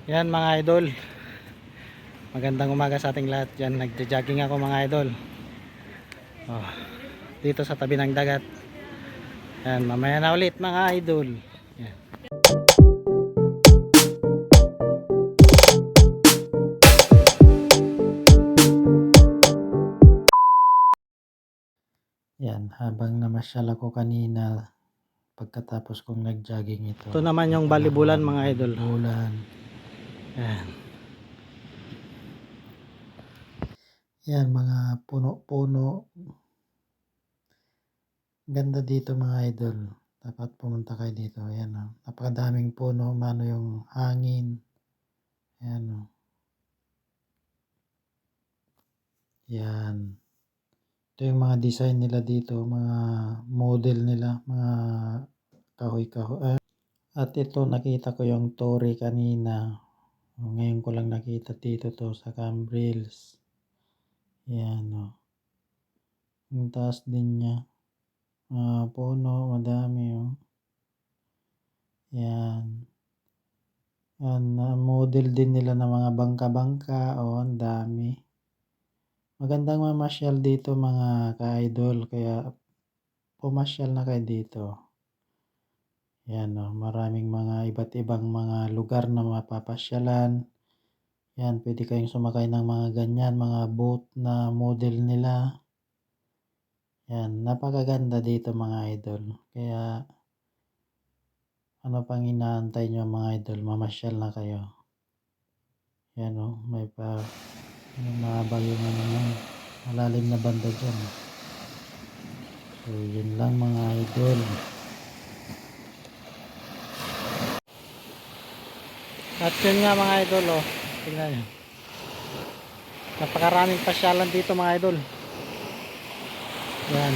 Yan mga idol, magandang umaga sa ating lahat. Yan, nagja-jogging ako mga idol. Oh, dito sa tabi ng dagat. Yan, mamaya na ulit mga idol. Yan. Yan, habang namasyal ako kanina pagkatapos kong nag-jogging ito. Ito naman yung balibulan mga idol. Balibulan. Yan. Yan, mga puno-puno. Ganda dito mga idol. Dapat pumunta kayo dito. Ayan, oh. Napakadaming puno, mano yung hangin. Ayan, oh. Yan. Ito yung mga design nila dito, mga model nila, mga kahoy-kahoy. At ito, nakita ko yung Torre kanina. Ngayon ko lang nakita dito to sa Cambrils. Yan, oh. Yung taas din niya. Puno, madami, oh. Yan. Yan, model din nila ng mga bangka-bangka. Oh, ang dami. Magandang mamasyal dito mga ka-idol. Kaya pumasyal na kayo dito. Yan, oh, maraming mga iba't ibang mga lugar na mapapasyalan. Yan, pwede kayong sumakay ng mga ganyan, mga boat na model nila. Yan, napakaganda dito mga idol. Kaya ano pang inaantay nyo mga idol, mamasyal na kayo. Yan, oh, may mahaba yung malalim na banda dyan. So yun lang mga idol. At yun nga mga idol, oh, tingnan nyo, napakaraming pasyalan dito mga idol. Yan,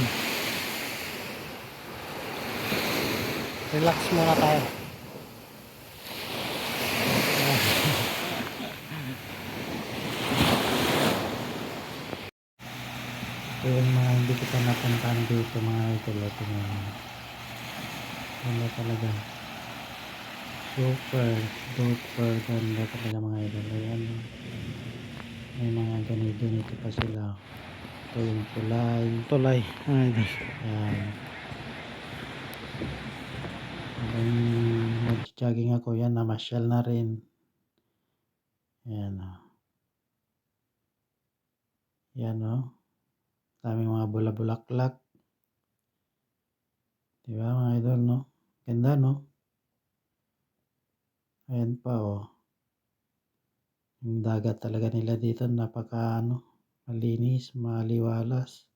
relax muna tayo. Yan. Ito yung mga hindi kita napuntahan dito mga idol. Ito mga ganda talaga, super duper ganda talaga mga idol. Ayan, oh. May mga ganito pa sila. Ito yung tulay mga idol. Ayan, habang nag-jogging ako, yan, namasyal na rin. Ayan, oh. Yan, oh, daming mga bula-bulaklak, diba mga idol, no? Ganda, no? Ayan pa, oh, yung dagat talaga nila dito, napaka malinis, maliwalas.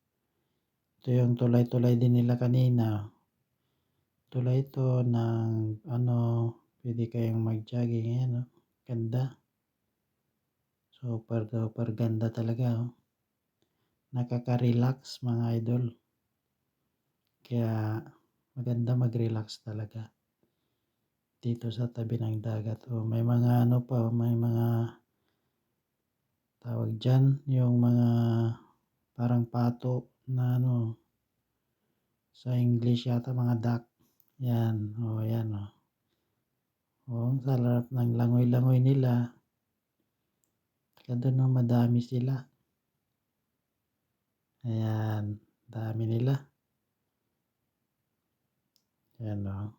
Ito yung tulay-tulay din nila kanina. Tulay ito ng pwede kayong mag-jogging. Ayan, oh, ganda, super duper ganda talaga, oh. Nakaka-relax mga idol. Kaya maganda mag-relax talaga dito sa tabi ng dagat. O may mga may mga tawag dyan, yung mga parang pato na sa English yata mga duck. Yan, o yan, o. O, ang sarap ng langoy-langoy nila. Kaya doon, madami sila. Ayan, dami nila. Yan, o.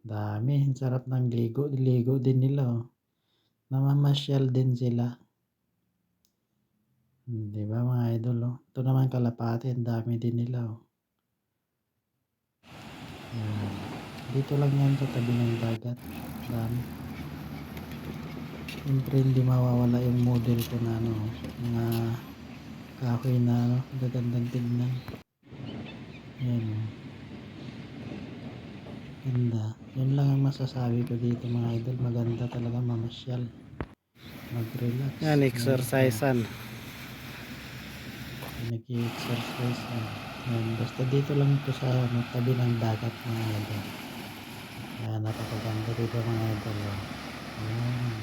Dami, ang sarap ng ligo din nila, oh. Namamasyal din sila. Diba mga idol, oh. Ito naman kalapati, ang dami din nila, oh. Yan. Dito lang yan sa tabi ng dagat. Dami. Siyempre hindi mawawala yung model ko na mga kahoy na gagandang tignan. Yan, oh. Ganda. Yan lang ang masasabi ko dito mga idol. Maganda talaga mamasyal, mag-relax. Yan, exercisean. Nag-i-exercise yan. Basta dito lang ito sa tabi ng dagat mga idol. Yan, napakaganda dito mga idol, oh. Ayan.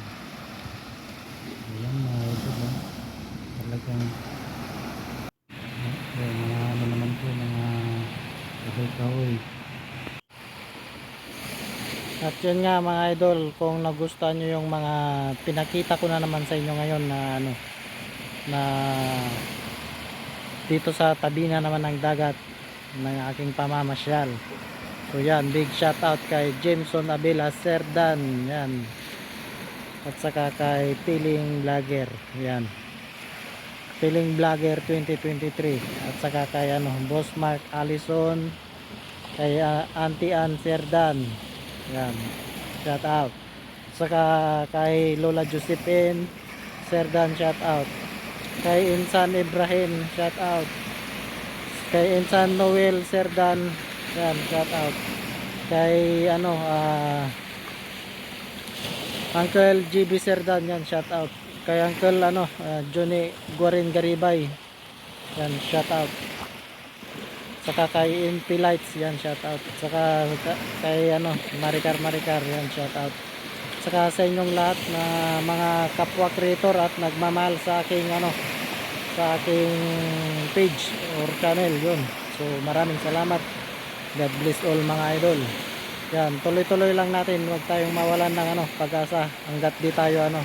Ayan mga idol, oh. Talagang mga naman po, mga kahoy-kahoy. At yun nga mga idol, kung nagustuhan nyo yung mga pinakita ko na naman sa inyo ngayon na ano, na dito sa tabi na naman ng dagat ng aking pamamasyal. So yan, big shout out kay Jameson Abela Serdan, yan. At saka kay Piling Vlogger, yan. Piling Vlogger 2023. At saka kay ano, Boss Mark Allison, kay Auntie Ann Serdan, yan. Shout out. Saka kay Lola Josephine Serdan, shout out. Kay Insan Ibrahim, shout out. Kay Insan Noel Serdan, yan, shout out. Kay ano, Uncle GB Serdan, yan, shout out. Kay Uncle ano, Johnny Guarin Garibay, yan, shout out. Saka kay MP Lights, yan, shout out. Saka kay ano, Maricar, yan, shout out. Saka sa inyong lahat na mga kapwa creator at nagmamahal sa aking ano, sa aking page or channel, yun. So maraming salamat. God bless all mga idol. Yan, tuloy-tuloy lang natin, huwag tayong mawalan ng ano, pag-asa hangga't di tayo ano,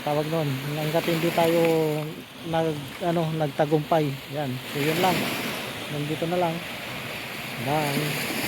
tawag nun, hangga't hindi tayo nagtagumpay. Yan, so yun lang, nandito na lang, bye.